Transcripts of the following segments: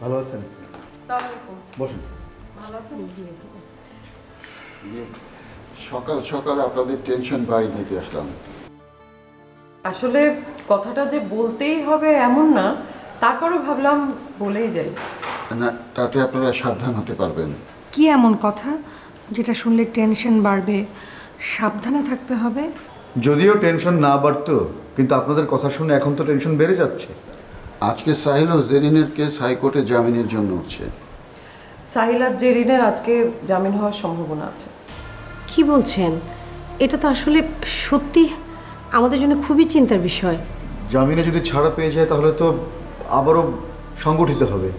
ভালো আছেন? বসুন। সকাল সকাল আপনাদের টেনশন বাড়ি দিতে আসলাম। আসলে কথাটা যে বলতেই হবে এমন না, তারপরও ভাবলাম বলেই যাই। না, তাতে আপনারা সাবধান হতে পারবেন। কি এমন কথা যেটা শুনলে টেনশন বাড়বে, সাবধানে থাকতে হবে? যদিও টেনশন না বাড়তো, কিন্তু আপনাদের কথা শুনে এখন তো টেনশন বেড়ে যাচ্ছে। আজকে সাহিল ও জেরিনের কেস হাইকোর্টে জামিনের জন্য উঠছে। সাহিল আর জেরিনের আজকে জামিন হওয়ার সম্ভাবনা আছে। কি বলছেন? এটা তো আসলে সত্যি আমাদের জন্য খুবই চিন্তার বিষয়। জামিনে যদি ছাড়া পেয়ে যায় তাহলে তো আবারও সংগঠিত হবে।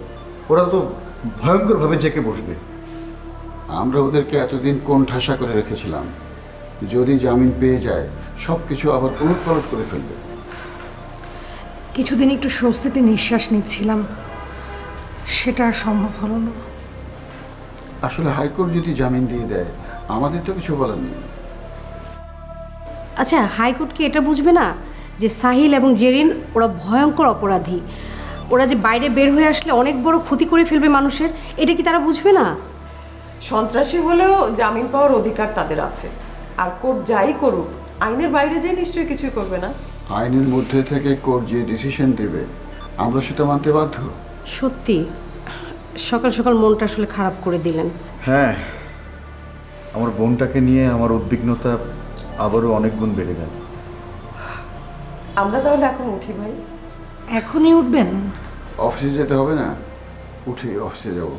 ওরা তো ভয়ঙ্করভাবে জেকে বসবে। আমরা ওদেরকে এতদিন কোণঠাসা করে রেখেছিলাম, যদি জামিন পেয়ে যায় সব কিছু আবার উলটপালট করে ফেলবে। কিছুদিন একটু স্বস্তিতে নিঃশ্বাস নিচ্ছিলাম, সেটা আর সম্ভব হলো না। আসলে হাইকোর্ট যদি জামিন দিয়ে দেয় আমাদের তো কিছু বলার নেই। আচ্ছা, হাইকোর্ট কি এটা বুঝবে না যে সাহিল এবং জেরিন ওরা ভয়ঙ্কর অপরাধী? ওরা যে বাইরে বের হয়ে আসলে অনেক বড় ক্ষতি করে ফেলবে মানুষের, এটা কি তারা বুঝবে না? সন্ত্রাসী হলেও জামিন পাওয়ার অধিকার তাদের আছে, আর কোর্ট যাই করুক আইনের বাইরে যে নিশ্চয়ই কিছুই করবে না। আইনের মধ্যে থেকে কোর্ট যে ডিসিশন দেবে আমরা সেটা মানতে বাধ্য। সত্যি সকাল সকাল মনটা আসলে খারাপ করে দিলেন। হ্যাঁ, আমার বোনটাকে নিয়ে আমার উদ্বিগ্নতা আবারও অনেক গুণ বেড়ে গেল। আমরা তাহলে এখন উঠি ভাই। এখনই উঠবেন? অফিসে যেতে হবে না? উঠে অফিসে যাব।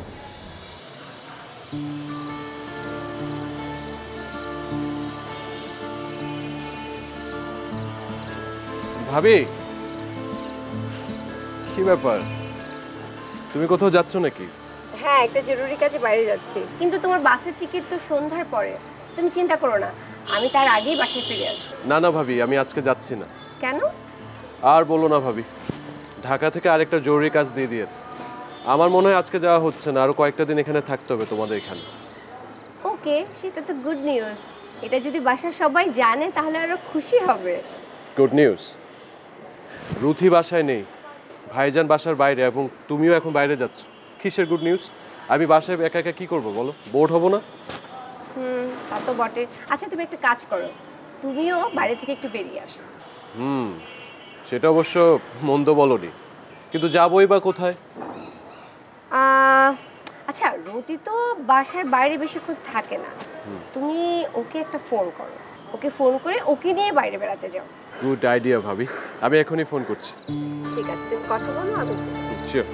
ভাবি, কি ব্যাপার? তুমি কোথাও যাচ্ছ নাকি? হ্যাঁ, একটা জরুরি কাজে বাইরে যাচ্ছি, কিন্তু তোমার বাসের টিকিট তো সন্ধ্যার পরে। তুমি চিন্তা করো না, আমি তার আগেই বাসায় ফিরে আসবো। না না ভাবি, আমি আজকে যাচ্ছি না। কেন? আর বলো না ভাবি, ঢাকা থেকে আরেকটা জরুরি কাজ দিয়ে দিয়েছে। আমার মনে হয় আজকে যাওয়া হচ্ছে না, আরো কয়েকটা দিন এখানে থাকতে হবে তোমাদের এখানে। ওকে, সেটা তো গুড নিউজ। এটা যদি বাসার সবাই জানে তাহলে আরো খুশি হবে। Good news? রুথি বাসায় নেই, ভাইজান বাসার বাইরে, এবং তুমিও এখন বাইরে যাচ্ছ। কিসের গুড নিউজ? আমি বাসায় একা একা কি করবো বলো? বোর্ড হবো না? তা তো বটে। আচ্ছা, তুমি একটা কাজ করো, তুমিও বাইরে থেকে একটু বেরিয়ে আসো। সেটা অবশ্য মন্দ বলনি, কিন্তু যাবোই বা কোথায়? আচ্ছা, রুতি তো বাসার বাইরে বেশিক্ষণ থাকে না। তুমি ওকে একটা ফোন করো, ওকে ফোন করে ওকে নিয়ে বাইরে বেড়াতে যাও। গুড আইডিয়া ভাবি, আমি এখনই ফোন করছি। ঠিক আছে, তুমি কথা বলো, আমি শিওর।